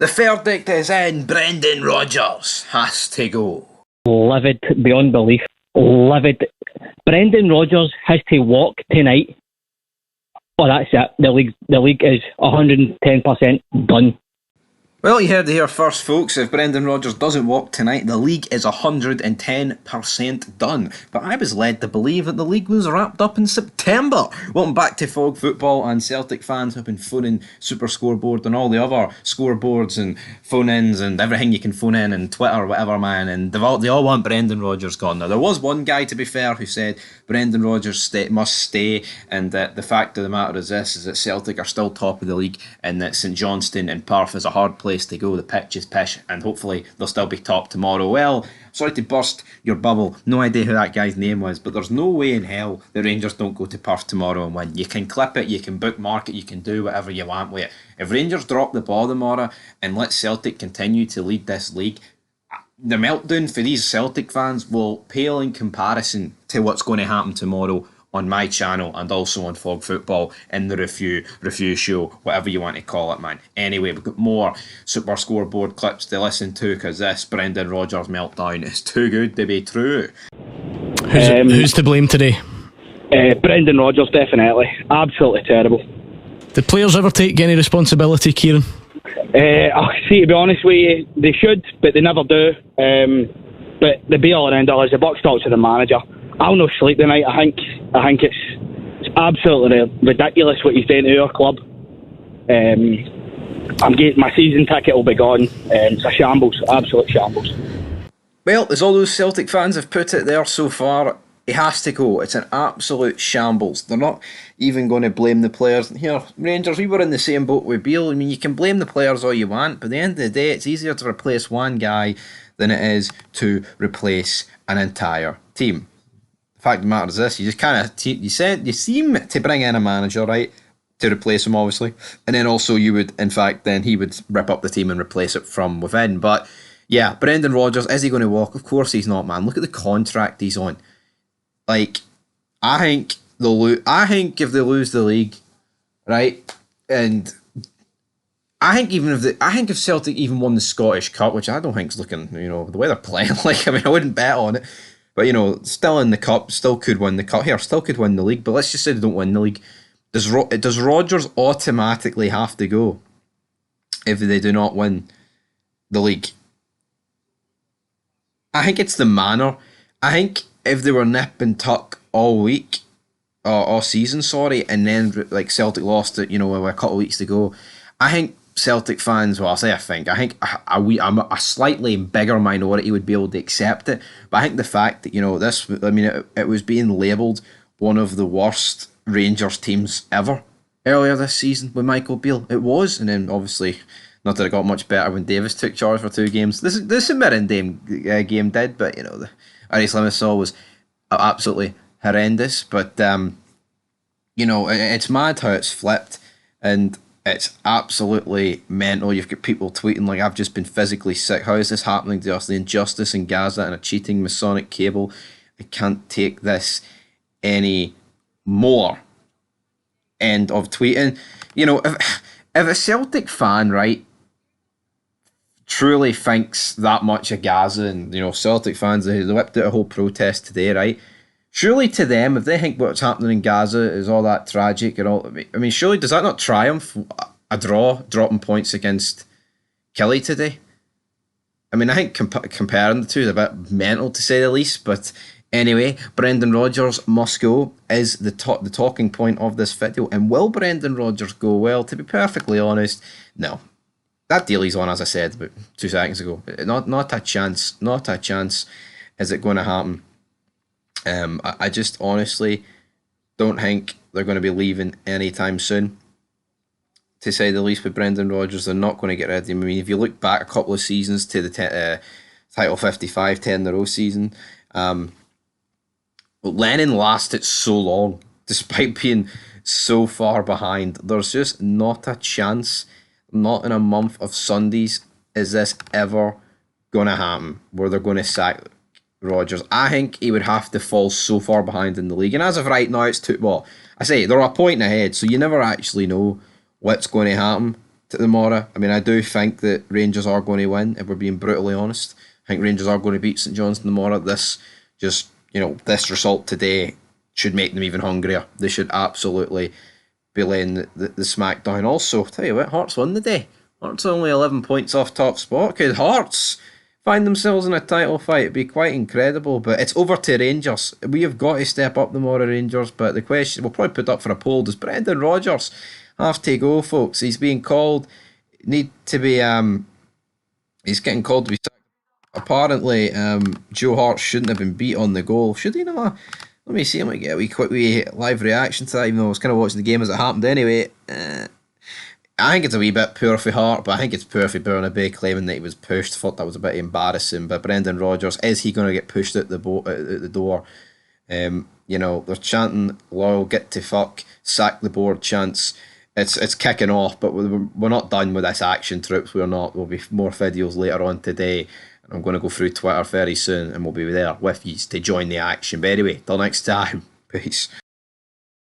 The verdict is in. Brendan Rodgers has to go. Livid beyond belief. Livid. Brendan Rodgers has to walk tonight. Oh, that's it. The league is 110% done. Well, you heard it here first, folks. If Brendan Rodgers doesn't walk tonight, the league is 110% done. But I was led to believe that the league was wrapped up in September. Welcome back to Fog Football, and Celtic fans have been phoning Super Scoreboard and all the other scoreboards and phone-ins and everything you can phone in and Twitter, whatever, man. And they all want Brendan Rodgers gone. Now, there was one guy, to be fair, who said Brendan Rodgers must stay, and that the fact of the matter is this, is that Celtic are still top of the league and that St Johnstone and Perth is a hard place to go. The pitch is pish, and hopefully they'll still be top tomorrow. Well, sorry to burst your bubble, no idea who that guy's name was, but there's no way in hell the Rangers don't go to Perth tomorrow and win. You can clip it, you can bookmark it, you can do whatever you want with it. If Rangers drop the ball tomorrow and let Celtic continue to lead this league, the meltdown for these Celtic fans will pale in comparison to what's going to happen tomorrow on my channel and also on Fog Football in the review show, whatever you want to call it, man. Anyway, we've got more Super Scoreboard clips to listen to because this Brendan Rodgers meltdown is too good to be true. Who's to blame today? Brendan Rodgers, definitely. Absolutely terrible. Did players ever take any responsibility, Kieran? To be honest with you, they should, but they never do. But the be all and end all is the buck stops with the manager. I'll not sleep tonight. I think it's absolutely ridiculous what he's doing to our club. I'm getting my season ticket will be gone. It's a shambles, absolute shambles. Well, as all those Celtic fans have put it there so far, he has to go. It's an absolute shambles. They're not even going to blame the players. Here, Rangers, we were in the same boat with Beale. I mean, you can blame the players all you want, but at the end of the day, it's easier to replace one guy than it is to replace an entire team. The fact of the matter is this: you just kind of you seem to bring in a manager, right, to replace him, obviously, and then also you would, in fact, then he would rip up the team and replace it from within. But yeah, Brendan Rodgers, is he going to walk? Of course he's not, man. Look at the contract he's on. Like, I think if they lose the league, right, and I think if Celtic even won the Scottish Cup, which I don't think is looking, the way they're playing, like, I mean, I wouldn't bet on it. But, still in the cup, still could win the cup. Here, still could win the league. But let's just say they don't win the league. Does Rodgers automatically have to go if they do not win the league? I think it's the manner. I think if they were nip and tuck all season, and then like Celtic lost it, with a couple of weeks to go, I think Celtic fans, well, I think a slightly bigger minority would be able to accept it, but I think the fact that it was being labelled one of the worst Rangers teams ever earlier this season with Michael Beale, it was, and then obviously not that it got much better when Davis took charge for 2 games. This Mirren game did, but the Aris Limassol was absolutely horrendous. But it's mad how it's flipped, and it's absolutely mental. You've got people tweeting like, I've just been physically sick. How is this happening to us? The injustice in Gaza and a cheating Masonic cable. I can't take this any more. End of tweeting. If a Celtic fan, right, truly thinks that much of Gaza, and Celtic fans, they whipped out a whole protest today, right? Surely to them, if they think what's happening in Gaza is all that tragic and all, I mean, surely does that not triumph a draw, dropping points against Killie today? I mean, I think comparing the two is a bit mental to say the least, but anyway, Brendan Rodgers must go is the talking point of this video. And will Brendan Rodgers go? Well, to be perfectly honest, no. That deal he's on, as I said about 2 seconds ago, not a chance is it going to happen. I just honestly don't think they're going to be leaving anytime soon, to say the least, with Brendan Rodgers. They're not going to get rid of him. I mean, if you look back a couple of seasons to the title 55, 10 in a row season, Lennon lasted so long, despite being so far behind. There's just not a chance, not in a month of Sundays, is this ever going to happen, where they're going to sack Rodgers. I think he would have to fall so far behind in the league, and as of right now, it's they're a point ahead, so you never actually know what's going to happen. tomorrow. I mean, I do think that Rangers are going to win, if we're being brutally honest. I think Rangers are going to beat St John's tomorrow. This this result today should make them even hungrier. They should absolutely be laying the smack down. Also, tell you what, Hearts won the day. Hearts are only 11 points off top spot. Could Hearts find themselves in a title fight? It'd be quite incredible. But it's over to Rangers. We have got to step up tomorrow, Rangers. But the question, we'll probably put up for a poll, does Brendan Rodgers have to go, folks? He's being called, need to be, he's getting called to be sacked. Apparently, Joe Hart shouldn't have been beat on the goal. Should he not? Let me see. I might get a wee quick live reaction to that, even though I was kind of watching the game as it happened anyway. I think it's a wee bit poor for Hart, but I think it's poor for Bernabeu claiming that he was pushed. Thought that was a bit embarrassing. But Brendan Rodgers, is he going to get pushed out the door? They're chanting "Loyal, get to fuck, sack the board" chants. It's kicking off, but we're not done with this action, troops. We're not. There'll be more videos later on today. I'm going to go through Twitter very soon, and we'll be there with you to join the action. But anyway, till next time, peace.